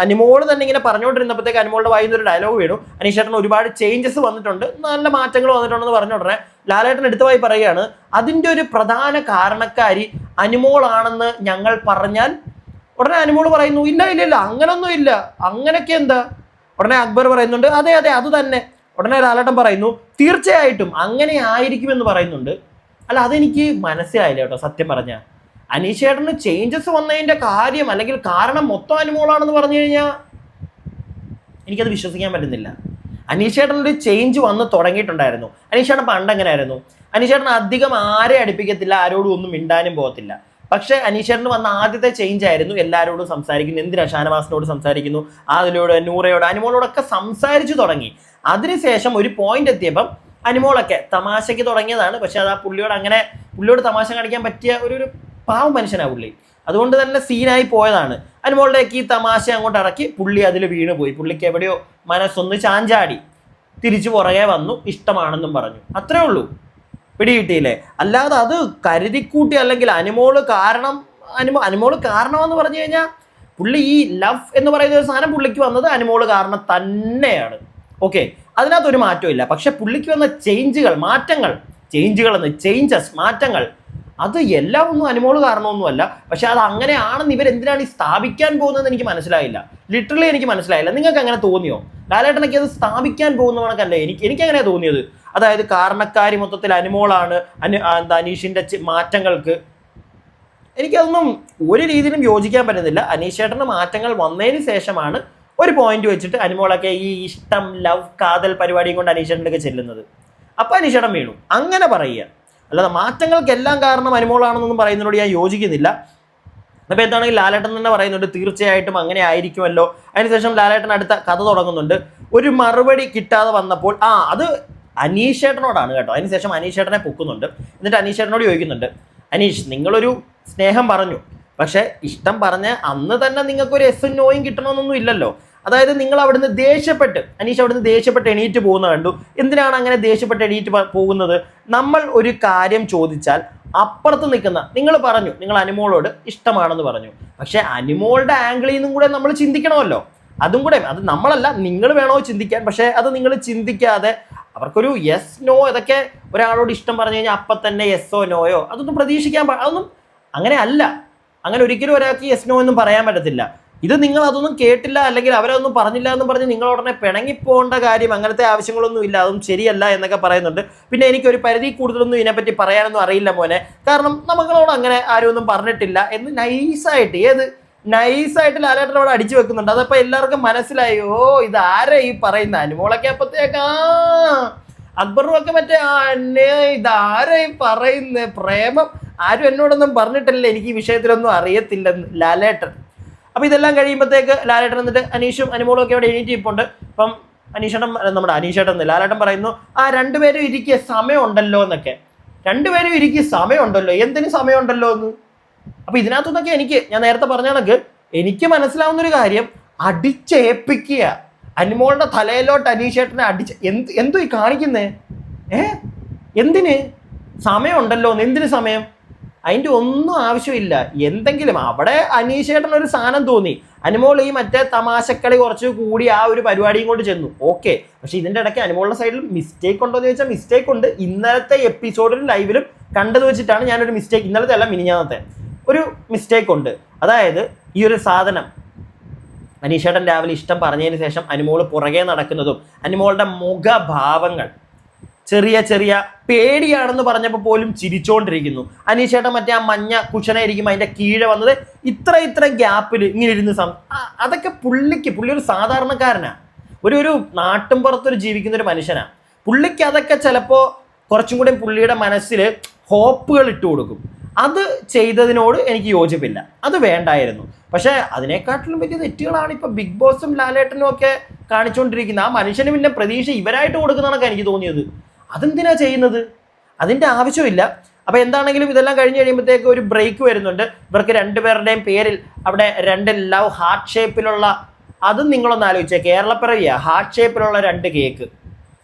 അനുമോള് തന്നെ ഇങ്ങനെ പറഞ്ഞുകൊണ്ടിരുന്നപ്പോഴത്തേക്ക് അനുമോളുടെ വായിൽ നിന്നൊരു ഡയലോഗ് വീണു, അനീഷേട്ടൻ ഒരുപാട് ചേഞ്ചസ് വന്നിട്ടുണ്ട്, നല്ല മാറ്റങ്ങൾ വന്നിട്ടുണ്ടെന്ന് പറഞ്ഞ ഉടനെ ലാലേട്ടൻ എടുത്തുപോയി പറയുകയാണ്, അതിൻ്റെ ഒരു പ്രധാന കാരണക്കാരി അനുമോളാണെന്ന് ഞങ്ങൾ പറഞ്ഞാൽ. ഉടനെ അനുമോള് പറയുന്നു, ഇല്ല അങ്ങനൊന്നും ഇല്ല, അങ്ങനെയൊക്കെ എന്താ? ഉടനെ അക്ബർ പറയുന്നുണ്ട്, അതെ അത് തന്നെ. ഉടനെ ലാലേട്ടൻ പറയുന്നു, തീർച്ചയായിട്ടും അങ്ങനെ ആയിരിക്കുമെന്ന് പറയുന്നുണ്ട്. അല്ല, അതെനിക്ക് മനസ്സിലായില്ല കേട്ടോ സത്യം പറഞ്ഞ. അനീഷേട്ടന് ചേഞ്ചസ് വന്നതിന്റെ കാര്യം അല്ലെങ്കിൽ കാരണം മൊത്തം അനുമോളാണെന്ന് പറഞ്ഞു കഴിഞ്ഞാൽ എനിക്കത് വിശ്വസിക്കാൻ പറ്റുന്നില്ല. അനീഷേട്ടനൊരു ചേഞ്ച് വന്ന് തുടങ്ങിയിട്ടുണ്ടായിരുന്നു. അനീഷേട്ടൻ പണ്ട് എങ്ങനെയായിരുന്നു? അനീഷേട്ടൻ അധികം ആരെ അടുപ്പിക്കത്തില്ല, ആരോടും ഒന്നും മിണ്ടാനും പോകത്തില്ല. പക്ഷെ അനീഷേട്ടന് വന്ന ആദ്യത്തെ ചേഞ്ച് ആയിരുന്നു എല്ലാവരോടും സംസാരിക്കുന്നു. എന്തിനാ ഷാനവാസിനോട് സംസാരിക്കുന്നു, അതിലൂടെ നൂറയോട് അനുമോളോടൊക്കെ സംസാരിച്ചു തുടങ്ങി. അതിനുശേഷം ഒരു പോയിന്റ് എത്തിയപ്പം അനുമോളൊക്കെ തമാശയ്ക്ക് തുടങ്ങിയതാണ്. പക്ഷെ അത് പുള്ളിയോട് തമാശ കാണിക്കാൻ പറ്റിയ ഒരു പാവം മനുഷ്യനാണ് പുള്ളി. അതുകൊണ്ട് തന്നെ സീനായി പോയതാണ്. അനുമോളുടെയൊക്കെ ഈ തമാശ അങ്ങോട്ട് ഇറക്കി പുള്ളി അതിൽ വീണ് പോയി. പുള്ളിക്ക് എവിടെയോ മനസ്സൊന്ന് ചാഞ്ചാടി, തിരിച്ചു പുറകെ വന്നു, ഇഷ്ടമാണെന്നും പറഞ്ഞു. അത്രേ ഉള്ളൂ, പിടികിട്ടിയില്ലേ? അല്ലാതെ അത് കരുതിക്കൂട്ടി അല്ലെങ്കിൽ അനുമോള് കാരണമെന്ന് പറഞ്ഞു കഴിഞ്ഞാൽ പുള്ളി ഈ ലവ് എന്ന് പറയുന്ന ഒരു സാധനം പുള്ളിക്ക് വന്നത് അനുമോള് കാരണം തന്നെയാണ്. ഓക്കെ, അതിനകത്തൊരു മാറ്റവും ഇല്ല. പക്ഷെ പുള്ളിക്ക് വന്ന മാറ്റങ്ങൾ അത് എല്ലാം ഒന്നും അനുമോള് കാരണമൊന്നുമല്ല. പക്ഷെ അത് അങ്ങനെയാണെന്ന് ഇവരെന്തിനാണ് ഈ സ്ഥാപിക്കാൻ പോകുന്നതെന്ന് എനിക്ക് മനസ്സിലായില്ല. ലിറ്ററലി എനിക്ക് മനസ്സിലായില്ല. നിങ്ങൾക്ക് അങ്ങനെ തോന്നിയോ? ലാലേട്ടനൊക്കെ അത് സ്ഥാപിക്കാൻ പോകുന്ന കണക്കല്ലേ എനിക്ക് അങ്ങനെ തോന്നിയത്. അതായത് കാരണക്കാരി മൊത്തത്തിൽ അനുമോളാണ്, അനീഷിന്റെ മാറ്റങ്ങൾക്ക്. എനിക്കതൊന്നും ഒരു രീതിയിലും യോജിക്കാൻ പറ്റുന്നില്ല. അനീഷേട്ടന് മാറ്റങ്ങൾ വന്നതിന് ശേഷമാണ് ഒരു പോയിന്റ് വെച്ചിട്ട് അനുമോളൊക്കെ ഈ ഇഷ്ടം, ലവ്, കാതൽ പരിപാടിയും കൊണ്ട് അനീഷേട്ടൻ്റെ ചെല്ലുന്നത്. അപ്പൊ അനീഷേട്ടൻ വീണു, അങ്ങനെ പറയുക. അല്ലാതെ മാറ്റങ്ങൾക്കെല്ലാം കാരണം അനുമോളാണെന്നൊന്നും പറയുന്നതിനോട് ഞാൻ യോജിക്കുന്നില്ല. അപ്പോൾ എന്താണെങ്കിൽ ലാലേട്ടൻ തന്നെ പറയുന്നുണ്ട് തീർച്ചയായിട്ടും അങ്ങനെ ആയിരിക്കുമല്ലോ. അതിനുശേഷം ലാലേട്ടൻ അടുത്ത കഥ തുടങ്ങുന്നുണ്ട്. ഒരു മറുപടി കിട്ടാതെ വന്നപ്പോൾ അത് അനീഷേട്ടനോടാണ് കേട്ടോ. അതിനുശേഷം അനീഷേട്ടനെ പൊക്കുന്നുണ്ട്. എന്നിട്ട് അനീഷേട്ടനോട് ചോദിക്കുന്നുണ്ട്, അനീഷ് നിങ്ങളൊരു സ്നേഹം പറഞ്ഞു, പക്ഷെ ഇഷ്ടം പറഞ്ഞ് അന്ന് തന്നെ നിങ്ങൾക്കൊരു എസും നോയും കിട്ടണമെന്നൊന്നും ഇല്ലല്ലോ. അതായത് നിങ്ങൾ അവിടുന്ന് അനീഷ് അവിടുന്ന് ദേഷ്യപ്പെട്ട് എണീറ്റ് പോകുന്ന കണ്ടു. എന്തിനാണ് അങ്ങനെ ദേഷ്യപ്പെട്ട് എണീറ്റ് പോകുന്നത്? നമ്മൾ ഒരു കാര്യം ചോദിച്ചാൽ അപ്പുറത്ത് നിൽക്കുന്ന നിങ്ങൾ പറഞ്ഞു നിങ്ങൾ അനിമോളോട് ഇഷ്ടമാണെന്ന് പറഞ്ഞു, പക്ഷെ അനിമോളുടെ ആംഗിളിൽ നിന്നും കൂടെ നമ്മൾ ചിന്തിക്കണമല്ലോ. അതും കൂടെ അത് നമ്മളല്ല, നിങ്ങൾ വേണോ ചിന്തിക്കാൻ, പക്ഷെ അത് നിങ്ങൾ ചിന്തിക്കാതെ അവർക്കൊരു യെസ് നോ ഇതൊക്കെ ഒരാളോട് ഇഷ്ടം പറഞ്ഞു കഴിഞ്ഞാൽ അപ്പം തന്നെ യെസ്സോ നോയോ അതൊന്നും പ്രതീക്ഷിക്കാൻ അതൊന്നും അങ്ങനെ അല്ല. അങ്ങനെ ഒരിക്കലും ഒരാൾക്ക് യെസ് നോ എന്നും പറയാൻ പറ്റത്തില്ല. ഇത് നിങ്ങൾ അതൊന്നും കേട്ടില്ല അല്ലെങ്കിൽ അവരതൊന്നും പറഞ്ഞില്ല എന്നും പറഞ്ഞ് നിങ്ങൾ ഉടനെ പിണങ്ങിപ്പോകേണ്ട കാര്യം അങ്ങനത്തെ ആവശ്യങ്ങളൊന്നും ഇല്ല, അതൊന്നും ശരിയല്ല എന്നൊക്കെ പറയുന്നുണ്ട്. പിന്നെ എനിക്കൊരു പരിധി കൂടുതലൊന്നും ഇതിനെപ്പറ്റി പറയാനൊന്നും അറിയില്ല മോനെ, കാരണം നമ്മളോട് അങ്ങനെ ആരും ഒന്നും പറഞ്ഞിട്ടില്ല എന്ന് നൈസായിട്ട് ലാലേട്ടനോട് അടിച്ചു വെക്കുന്നുണ്ട്. അതപ്പോൾ എല്ലാവർക്കും മനസ്സിലായി, ഇത് ആരാ ഈ പറയുന്ന അനിമോളൊക്കെ അപ്പത്തേക്കാ അക്ബറും ഒക്കെ മറ്റേ ഇതാരാ ഈ പറയുന്നത് പ്രേമം ആരും എന്നോടൊന്നും പറഞ്ഞിട്ടില്ല, എനിക്ക് ഈ വിഷയത്തിലൊന്നും അറിയത്തില്ലെന്ന് ലാലേട്ടൻ. അപ്പോൾ ഇതെല്ലാം കഴിയുമ്പോഴത്തേക്ക് ലാലേട്ടൻ എന്നിട്ട് അനീഷും അനിമോളും ഒക്കെ അവിടെ എണീറ്റ് ഇരിപ്പുണ്ട്. അപ്പം അനീഷേട്ടൻ ലാലേട്ടൻ പറയുന്നു, രണ്ടുപേരും ഇരിക്കുക സമയമുണ്ടല്ലോ എന്നൊക്കെ. രണ്ടുപേരും ഇരിക്കുക സമയമുണ്ടല്ലോ, എന്തിന് സമയമുണ്ടല്ലോ എന്ന്. അപ്പോൾ ഇതിനകത്തുനിന്നൊക്കെ ഞാൻ നേരത്തെ പറഞ്ഞ കണക്ക് എനിക്ക് മനസ്സിലാവുന്നൊരു കാര്യം, അടിച്ചേൽപ്പിക്കുക അനിമോളുടെ തലയിലോട്ട് അനീഷേട്ടനെ എന്തോ ഈ കാണിക്കുന്നേ? എന്തിന് സമയമുണ്ടല്ലോ? എന്തിന് സമയം? അതിൻ്റെ ഒന്നും ആവശ്യമില്ല. എന്തെങ്കിലും അവിടെ അനീഷേട്ടൻ ഒരു സാധനം തോന്നി, അനിമോൾ ഈ മറ്റേ തമാശക്കളി കുറച്ച് കൂടി ആ ഒരു പരിപാടിയും കൊണ്ട് ചെന്നു, ഓക്കെ. പക്ഷെ ഇതിൻ്റെ ഇടയ്ക്ക് അനിമോളുടെ സൈഡിൽ മിസ്റ്റേക്ക് ഉണ്ടോ എന്ന് ചോദിച്ചാൽ മിസ്റ്റേക്ക് ഉണ്ട്. ഇന്നലത്തെ എപ്പിസോഡിലും ലൈവിലും കണ്ടത് വെച്ചിട്ടാണ് ഞാനൊരു മിസ്റ്റേക്ക്, ഇന്നലത്തെ അല്ല മിനിഞ്ഞാന്നത്തെ ഒരു മിസ്റ്റേക്ക് ഉണ്ട്. അതായത് ഈ ഒരു സാധനം അനീഷേട്ടൻ രാവിലെ ഇഷ്ടം പറഞ്ഞതിന് ശേഷം അനിമോൾ പുറകെ നടക്കുന്നതും അനിമോളുടെ മുഖഭാവങ്ങൾ ചെറിയ ചെറിയ പേടിയാണെന്ന് പറഞ്ഞപ്പോൾ പോലും ചിരിച്ചോണ്ടിരിക്കുന്നു. അനീഷേട്ടൻ മറ്റേ ആ മഞ്ഞ കുഷനായിരിക്കും അതിൻ്റെ കീഴെ വന്നത് ഇത്ര ഗ്യാപ്പിൽ ഇങ്ങനെ ഇരുന്ന് അതൊക്കെ പുള്ളി ഒരു സാധാരണക്കാരനാണ്, ഒരു നാട്ടിൻപുറത്തൊരു ജീവിക്കുന്ന ഒരു മനുഷ്യനാണ്. പുള്ളിക്ക് അതൊക്കെ ചിലപ്പോൾ കുറച്ചും കൂടി പുള്ളിയുടെ മനസ്സിൽ ഹോപ്പുകൾ ഇട്ട് കൊടുക്കും. അത് ചെയ്തതിനോട് എനിക്ക് യോജിപ്പില്ല, അത് വേണ്ടായിരുന്നു. പക്ഷേ അതിനെക്കാട്ടിലും വലിയ തെറ്റുകളാണ് ഇപ്പോൾ ബിഗ് ബോസും ലാലേട്ടനും ഒക്കെ കാണിച്ചുകൊണ്ടിരിക്കുന്നത്. ആ മനുഷ്യന് പിന്നെ പ്രതീക്ഷ ഇവരായിട്ട് കൊടുക്കുന്നതാണൊക്കെ എനിക്ക് തോന്നിയത്. അതെന്തിനാ ചെയ്യുന്നത്? അതിൻ്റെ ആവശ്യമില്ല. അപ്പോൾ എന്താണെങ്കിലും ഇതെല്ലാം കഴിഞ്ഞ് കഴിയുമ്പോഴത്തേക്ക് ഒരു ബ്രേക്ക് വരുന്നുണ്ട്. ഇവർക്ക് രണ്ടുപേരുടെയും പേരിൽ അവിടെ 2 ലവ് ഹാർട്ട് ഷേപ്പിലുള്ള, അതും നിങ്ങളൊന്ന് ആലോചിച്ചേ, കേരളപ്പിറവിയാ ഹാർട്ട് ഷേപ്പിലുള്ള 2 കേക്ക്.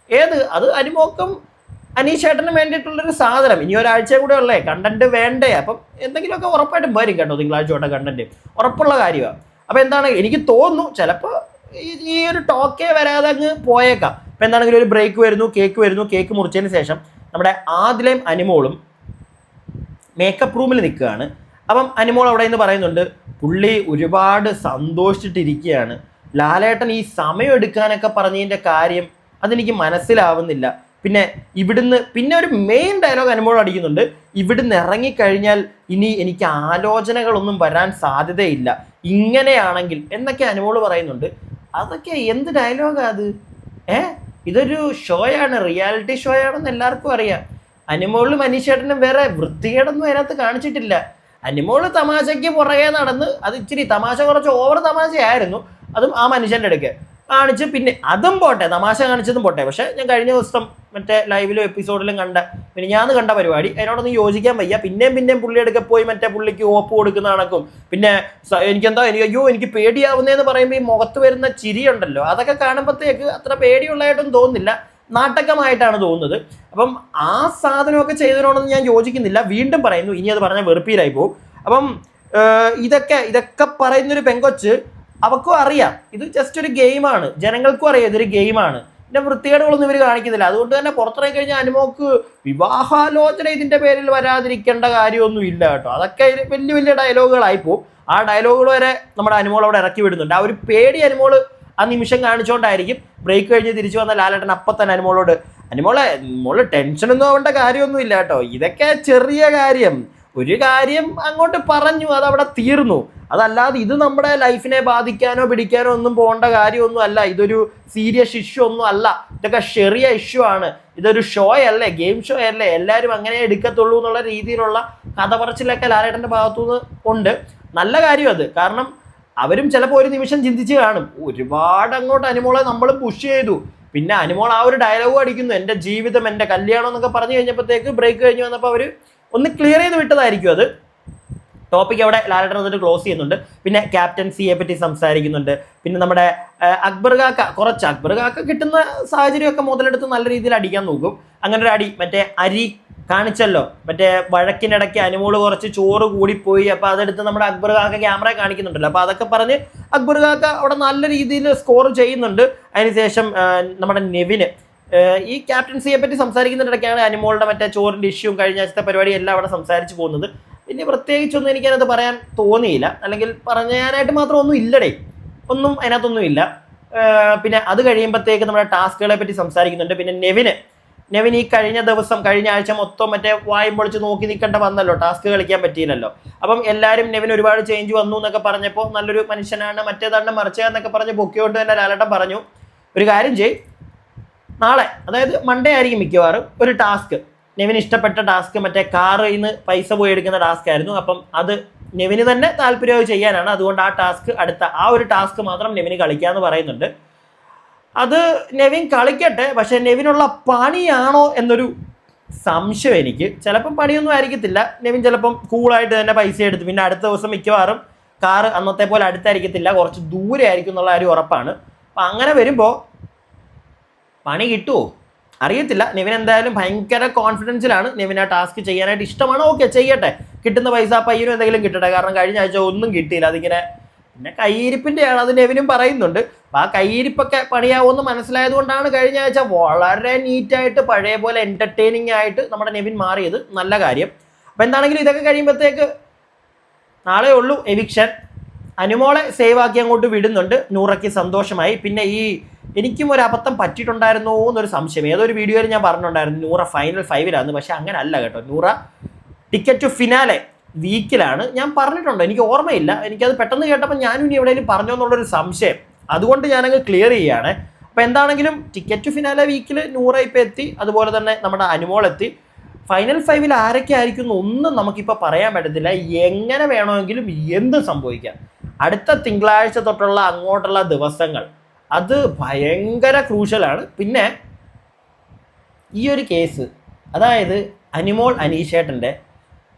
അത് അനിമോക്കും അനീഷേട്ടന് വേണ്ടിയിട്ടുള്ളൊരു സാധനം. ഇനി ഒരാഴ്ച കൂടെ ഉള്ളേ, കണ്ടന്റ് വേണ്ടേ? അപ്പം എന്തെങ്കിലുമൊക്കെ ഉറപ്പായിട്ടും വരും കേട്ടോ, തിങ്കളാഴ്ച തൊട്ട് കണ്ടന്റ് ഉറപ്പുള്ള കാര്യമാണ്. അപ്പോൾ എന്താണ് എനിക്ക് തോന്നുന്നു ചിലപ്പോൾ ഈ ഒരു ടോക്കേ വരാതെ അങ്ങ് പോയേക്കാം. അപ്പം എന്താണെങ്കിലും ഒരു ബ്രേക്ക് വരുന്നു, കേക്ക് മുറിച്ചതിന് ശേഷം നമ്മുടെ ആദിലയും അനിമോളും മേക്കപ്പ് റൂമിൽ നിൽക്കുകയാണ്. അപ്പം അനിമോൾ അവിടെ നിന്ന് പറയുന്നുണ്ട്, പുള്ളി ഒരുപാട് സന്തോഷിച്ചിട്ടിരിക്കുകയാണ്. ലാലേട്ടൻ ഈ സമയം എടുക്കാനൊക്കെ പറഞ്ഞതിൻ്റെ കാര്യം അതെനിക്ക് മനസ്സിലാവുന്നില്ല. പിന്നെ ഒരു മെയിൻ ഡയലോഗ് അനിമോൾ അടിക്കുന്നുണ്ട്, ഇവിടുന്ന് ഇറങ്ങിക്കഴിഞ്ഞാൽ ഇനി എനിക്ക് ആലോചനകളൊന്നും വരാൻ സാധ്യതയില്ല, ഇങ്ങനെയാണെങ്കിൽ എന്നൊക്കെ അനിമോൾ പറയുന്നുണ്ട്. അതൊക്കെ എന്ത് ഡയലോഗാ അത്? ഇതൊരു ഷോയാണ്, റിയാലിറ്റി ഷോയാണെന്ന് എല്ലാവർക്കും അറിയാം. അനിമോളും അനീഷേട്ടനും വേറെ വൃത്തികേടൊന്നും അതിനകത്ത് കാണിച്ചിട്ടില്ല. അനിമോള് തമാശയ്ക്ക് പുറകെ നടന്ന്, അത് ഇച്ചിരി തമാശ കുറച്ച് ഓവർ തമാശയായിരുന്നു, അതും ആ മനുഷ്യൻ്റെ അടുക്ക് കാണിച്ച്. പിന്നെ അതും പോട്ടെ, തമാശ കാണിച്ചതും പോട്ടെ. പക്ഷെ ഞാൻ കഴിഞ്ഞ ദിവസം മറ്റേ ലൈവിലും എപ്പിസോഡിലും ഞാൻ കണ്ട പരിപാടി അതിനോടൊന്നും യോജിക്കാൻ വയ്യ. പിന്നെയും പുള്ളി എടുക്കെ പോയി മറ്റേ പുള്ളിക്ക് ഓപ്പ് കൊടുക്കുന്ന കണക്കും, പിന്നെ എനിക്ക് പേടിയാവുന്നതെന്ന് പറയുമ്പോൾ ഈ മുഖത്ത് വരുന്ന ചിരിയുണ്ടല്ലോ, അതൊക്കെ കാണുമ്പോഴത്തേക്ക് അത്ര പേടിയുള്ളതായിട്ടൊന്നും തോന്നുന്നില്ല, നാട്ടകമായിട്ടാണ് തോന്നുന്നത്. അപ്പം ആ സാധനമൊക്കെ ചെയ്തതിനോടൊന്നും ഞാൻ യോജിക്കുന്നില്ല. വീണ്ടും പറയുന്നു, ഇനി അത് പറഞ്ഞാൽ വെറുപ്പീരായി പോകും. അപ്പം ഇതൊക്കെ പറയുന്നൊരു പെങ്കൊച്ച്, അവൾക്കും അറിയാം ഇത് ജസ്റ്റ് ഒരു ഗെയിമാണ്, ജനങ്ങൾക്കും അറിയാം ഇതൊരു ഗെയിമാണ്. പിന്നെ വൃത്തികേടുകളൊന്നും ഇവർ കാണിക്കുന്നില്ല. അതുകൊണ്ട് തന്നെ പുറത്തിറങ്ങി കഴിഞ്ഞാൽ അനുമോക്ക് വിവാഹാലോചന ഇതിൻ്റെ പേരിൽ വരാതിരിക്കേണ്ട കാര്യമൊന്നും ഇല്ല കേട്ടോ. അതൊക്കെ വലിയ ഡയലോഗുകളായിപ്പോൾ. ആ ഡയലോഗുകൾ വരെ നമ്മുടെ അനിമോൾ അവിടെ ഇറക്കി വിടുന്നുണ്ട്. ആ ഒരു പേടി അനിമോൾ ആ നിമിഷം കാണിച്ചുകൊണ്ടായിരിക്കും. ബ്രേക്ക് കഴിഞ്ഞ് തിരിച്ചു വന്ന ലാലേട്ടൻ അപ്പം തന്നെ അനിമോള് ടെൻഷനൊന്നും ആവേണ്ട കാര്യമൊന്നും ഇല്ല കേട്ടോ. ഇതൊക്കെ ചെറിയ കാര്യം, ഒരു കാര്യം അങ്ങോട്ട് പറഞ്ഞു, അതവിടെ തീർന്നു. അതല്ലാതെ ഇത് നമ്മുടെ ലൈഫിനെ ബാധിക്കാനോ പിടിക്കാനോ ഒന്നും പോകേണ്ട കാര്യമൊന്നും അല്ല. ഇതൊരു സീരിയസ് ഇഷ്യൂ ഒന്നും അല്ല, ഇതൊക്കെ ചെറിയ ഇഷ്യൂ ആണ്. ഇതൊരു ഷോ അല്ലേ, ഗെയിം ഷോ അല്ലേ, എല്ലാവരും അങ്ങനെ എടുക്കത്തുള്ളൂ എന്നുള്ള രീതിയിലുള്ള കഥ പറച്ചിലൊക്കെ ലാലേട്ടൻ്റെ ഭാഗത്തുനിന്ന് ഉണ്ട്. നല്ല കാര്യം അത്. കാരണം അവരും ചിലപ്പോൾ ഒരു നിമിഷം ചിന്തിച്ച് കാണും, ഒരുപാട് അങ്ങോട്ട് അനുമോളെ നമ്മൾ പുഷ് ചെയ്തു, പിന്നെ അനുമോൾ ആ ഒരു ഡയലോഗ് അടിക്കുന്നു, എൻ്റെ ജീവിതം എൻ്റെ കല്യാണം എന്നൊക്കെ പറഞ്ഞു കഴിഞ്ഞപ്പോഴത്തേക്ക് ബ്രേക്ക് കഴിഞ്ഞ് വന്നപ്പോൾ അവർ ഒന്ന് ക്ലിയർ ചെയ്ത് വിട്ടതായിരിക്കും അത്. ടോപ്പിക് അവിടെ ലാലേട്ടൻ വന്നിട്ട് ക്ലോസ് ചെയ്യുന്നുണ്ട്. പിന്നെ ക്യാപ്റ്റൻസിയെ പറ്റി സംസാരിക്കുന്നുണ്ട്. പിന്നെ നമ്മുടെ അക്ബർ കാക്ക കിട്ടുന്ന സാഹചര്യമൊക്കെ മുതലെടുത്ത് നല്ല രീതിയിൽ അടിക്കാൻ നോക്കും. അങ്ങനെ ഒരു അടി മറ്റേ അരി കാണിച്ചല്ലോ, മറ്റേ വഴക്കിനിടയ്ക്ക് അനുമോള് കുറച്ച് ചോറ് കൂടിപ്പോയി, അപ്പോൾ അതെടുത്ത് നമ്മുടെ അക്ബർ കാക്ക ക്യാമറ കാണിക്കുന്നുണ്ടല്ലോ. അപ്പോൾ അതൊക്കെ പറഞ്ഞ് അക്ബർ കാക്ക അവിടെ നല്ല രീതിയിൽ സ്കോർ ചെയ്യുന്നുണ്ട്. അതിനുശേഷം നമ്മുടെ നെവിന് ഈ ക്യാപ്റ്റൻസിയെ പറ്റി സംസാരിക്കുന്നിടയ്ക്കാണ് അനുമോളുടെ മറ്റേ ചോറിൻ്റെ ഇഷ്യൂവും കഴിഞ്ഞ ആഴ്ചത്തെ പരിപാടി എല്ലാം അവിടെ സംസാരിച്ച് പോകുന്നത്. പിന്നെ പ്രത്യേകിച്ചൊന്നും എനിക്കതിനകത്ത് പറയാൻ തോന്നിയില്ല, അല്ലെങ്കിൽ പറയാനായിട്ട് മാത്രം ഒന്നും ഇല്ലടേ, ഒന്നും അതിനകത്തൊന്നും ഇല്ല. പിന്നെ അത് കഴിയുമ്പോഴത്തേക്ക് നമ്മുടെ ടാസ്കുകളെ പറ്റി സംസാരിക്കുന്നുണ്ട്. പിന്നെ നെവിൻ ഈ കഴിഞ്ഞ ആഴ്ച മൊത്തം മറ്റേ വായും പൊളിച്ച് നോക്കി നിൽക്കേണ്ട വന്നല്ലോ, ടാസ്ക് കളിക്കാൻ പറ്റിയില്ലല്ലോ. അപ്പം എല്ലാവരും നെവിൻ ഒരുപാട് ചേഞ്ച് വന്നു എന്നൊക്കെ പറഞ്ഞപ്പോൾ നല്ലൊരു മനുഷ്യനാണ്, മറ്റേതാണ്ട് മറിച്ചതെന്നൊക്കെ പറഞ്ഞ് പൊക്കിയോണ്ട് തന്നെ ലാലേട്ടൻ പറഞ്ഞു, ഒരു കാര്യം ചെയ്, നാളെ അതായത് മൺഡേ ആയിരിക്കും മിക്കവാറും ഒരു ടാസ്ക്, നെവിന് ഇഷ്ടപ്പെട്ട ടാസ്ക്, മറ്റേ കാറിൽ നിന്ന് പൈസ പോയി എടുക്കുന്ന ടാസ്ക് ആയിരുന്നു. അപ്പം അത് നെവിന് തന്നെ താല്പര്യം ചെയ്യാനാണ്, അതുകൊണ്ട് ആ ഒരു ടാസ്ക് മാത്രം നെവിന് കളിക്കാമെന്ന് പറയുന്നുണ്ട്. അത് നെവിൻ കളിക്കട്ടെ, പക്ഷെ നെവിനുള്ള പണിയാണോ എന്നൊരു സംശയം എനിക്ക്. ചിലപ്പം പണിയൊന്നും ആയിരിക്കത്തില്ല, നെവിൻ ചിലപ്പം കൂളായിട്ട് തന്നെ പൈസ എടുത്ത്, പിന്നെ അടുത്ത ദിവസം മിക്കവാറും കാറ് അന്നത്തെ പോലെ അടുത്തായിരിക്കത്തില്ല, കുറച്ച് ദൂരെ ആയിരിക്കും എന്നുള്ള കാര്യം ഉറപ്പാണ്. അപ്പം അങ്ങനെ വരുമ്പോൾ പണി കിട്ടുമോ അറിയത്തില്ല. നെവിൻ എന്തായാലും ഭയങ്കര കോൺഫിഡൻസിലാണ്, നെവിൻ ആ ടാസ്ക് ചെയ്യാനായിട്ട് ഇഷ്ടമാണ്, ഓക്കെ ചെയ്യട്ടെ, കിട്ടുന്ന പൈസ പയ്യനും എന്തെങ്കിലും കിട്ടട്ടെ. കാരണം കഴിഞ്ഞ ആഴ്ച ഒന്നും കിട്ടിയില്ല, അതിങ്ങനെ പിന്നെ കയ്യിരിപ്പിൻ്റെയാണ്, അത് നെവിനും പറയുന്നുണ്ട്. അപ്പോൾ ആ കയ്യിരിപ്പൊക്കെ പണിയാവുമെന്ന് മനസ്സിലായത് കൊണ്ടാണ് കഴിഞ്ഞ ആഴ്ച വളരെ നീറ്റായിട്ട് പഴയ പോലെ എൻ്റർടൈനിങ് ആയിട്ട് നമ്മുടെ നെവിൻ മാറിയത്, നല്ല കാര്യം. അപ്പോൾ എന്താണെങ്കിലും ഇതൊക്കെ കഴിയുമ്പോഴത്തേക്ക് നാളെ ഉള്ളൂ എവിക്ഷൻ. അനുമോളെ സേവ് ആക്കി അങ്ങോട്ട് വിടുന്നുണ്ട്, നൂറയ്ക്ക് സന്തോഷമായി. പിന്നെ എനിക്കും ഒരു അബദ്ധം പറ്റിയിട്ടുണ്ടായിരുന്നോ എന്നൊരു സംശയം, ഏതൊരു വീഡിയോയിൽ ഞാൻ പറഞ്ഞിട്ടുണ്ടായിരുന്നു നൂറ ഫൈനൽ 5-ലായിരുന്നു, പക്ഷെ അങ്ങനെ അല്ല കേട്ടോ. നൂറ ടിക്കറ്റ് ടു ഫിനാലെ വീക്കിലാണ് ഞാൻ പറഞ്ഞിട്ടുണ്ട്, എനിക്ക് ഓർമ്മയില്ല, എനിക്കത് പെട്ടെന്ന് കേട്ടപ്പോൾ ഞാനും ഇനി എവിടെയെങ്കിലും പറഞ്ഞോ എന്നുള്ളൊരു സംശയം, അതുകൊണ്ട് ഞാനങ്ങ് ക്ലിയർ ചെയ്യുകയാണ്. അപ്പോൾ എന്താണെങ്കിലും ടിക്കറ്റ് ടു ഫിനാലെ വീക്കിൽ നൂറ ഇപ്പോൾ എത്തി, അതുപോലെ തന്നെ നമ്മുടെ അനുമോൾ എത്തി. ഫൈനൽ 5-ൽ ആരൊക്കെ ആയിരിക്കും ഒന്നും നമുക്കിപ്പോൾ പറയാൻ പറ്റത്തില്ല, എങ്ങനെ വേണമെങ്കിലും എന്ത് സംഭവിക്കാം. അടുത്ത തിങ്കളാഴ്ച തൊട്ടുള്ള അങ്ങോട്ടുള്ള ദിവസങ്ങൾ അത് ഭയങ്കര ക്രൂഷ്യലാണ്. പിന്നെ ഈ ഒരു കേസ്, അതായത് അനുമോൾ അനീഷേട്ടൻ്റെ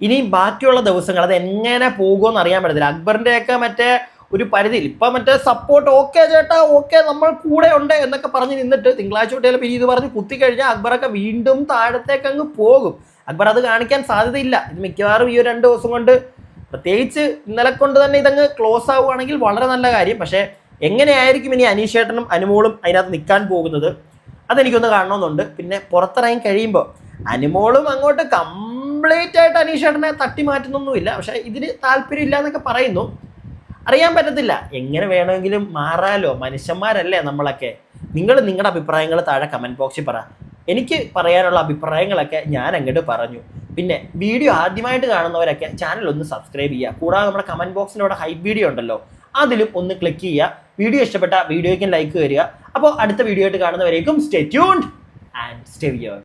ഇനി ബാക്കിയുള്ള ദിവസങ്ങൾ അത് എങ്ങനെ പോകുമെന്ന് അറിയാൻ പറ്റത്തില്ല. അക്ബറിൻ്റെയൊക്കെ മറ്റേ ഒരു പരിധിയിൽ ഇപ്പം മറ്റേ സപ്പോർട്ട്, ഓക്കെ ചേട്ടാ ഓക്കെ നമ്മൾ കൂടെ ഉണ്ട് എന്നൊക്കെ പറഞ്ഞ് നിന്നിട്ട് തിങ്കളാഴ്ച തൊട്ടേ പിന്നെ ഇത് പറഞ്ഞ് കുത്തിക്കഴിഞ്ഞാൽ അക്ബറൊക്കെ വീണ്ടും താഴത്തേക്ക് അങ്ങ് പോകും. അക്ബർ അത് കാണിക്കാൻ സാധ്യതയില്ല. ഇത് മിക്കവാറും ഈ ഒരു 2 ദിവസം കൊണ്ട്, പ്രത്യേകിച്ച് ഇന്നലെ കൊണ്ട് തന്നെ ഇതങ്ങ് ക്ലോസ് ആവുകയാണെങ്കിൽ വളരെ നല്ല കാര്യം. പക്ഷേ എങ്ങനെയായിരിക്കും ഇനി അനീഷേട്ടനും അനുമോളും അതിനകത്ത് നിൽക്കാൻ പോകുന്നത്, അതെനിക്കൊന്ന് കാണണമെന്നുണ്ട്. പിന്നെ പുറത്തിറങ്ങി കഴിയുമ്പോൾ അനുമോളും അങ്ങോട്ട് കംപ്ലീറ്റ് ആയിട്ട് അനീഷേട്ടനെ തട്ടി മാറ്റുന്നൊന്നുമില്ല, പക്ഷേ ഇതിന് താല്പര്യമില്ല എന്നൊക്കെ പറയുന്നു. അറിയാൻ പറ്റത്തില്ല, എങ്ങനെ വേണമെങ്കിലും മാറാലോ, മനുഷ്യന്മാരല്ലേ നമ്മളൊക്കെ. നിങ്ങൾ നിങ്ങളുടെ അഭിപ്രായങ്ങൾ താഴെ കമൻറ്റ് ബോക്സിൽ പറ. എനിക്ക് പറയാനുള്ള അഭിപ്രായങ്ങളൊക്കെ ഞാൻ അങ്ങോട്ട് പറഞ്ഞു. പിന്നെ വീഡിയോ ആദ്യമായിട്ട് കാണുന്നവരൊക്കെ ചാനൽ ഒന്ന് സബ്സ്ക്രൈബ് ചെയ്യുക. കൂടാതെ നമ്മുടെ കമൻറ്റ് ബോക്സിൻ്റെ അവിടെ ഹൈപ്പ് വീഡിയോ ഉണ്ടല്ലോ, അതിലും ഒന്ന് ക്ലിക്ക് ചെയ്യുക. വീഡിയോ ഇഷ്ടപ്പെട്ട വീഡിയോയ്ക്കും ലൈക്ക് തരിക. അപ്പോൾ അടുത്ത വീഡിയോ ആയിട്ട് കാണുന്നവരേക്കും stay tuned and stay wear.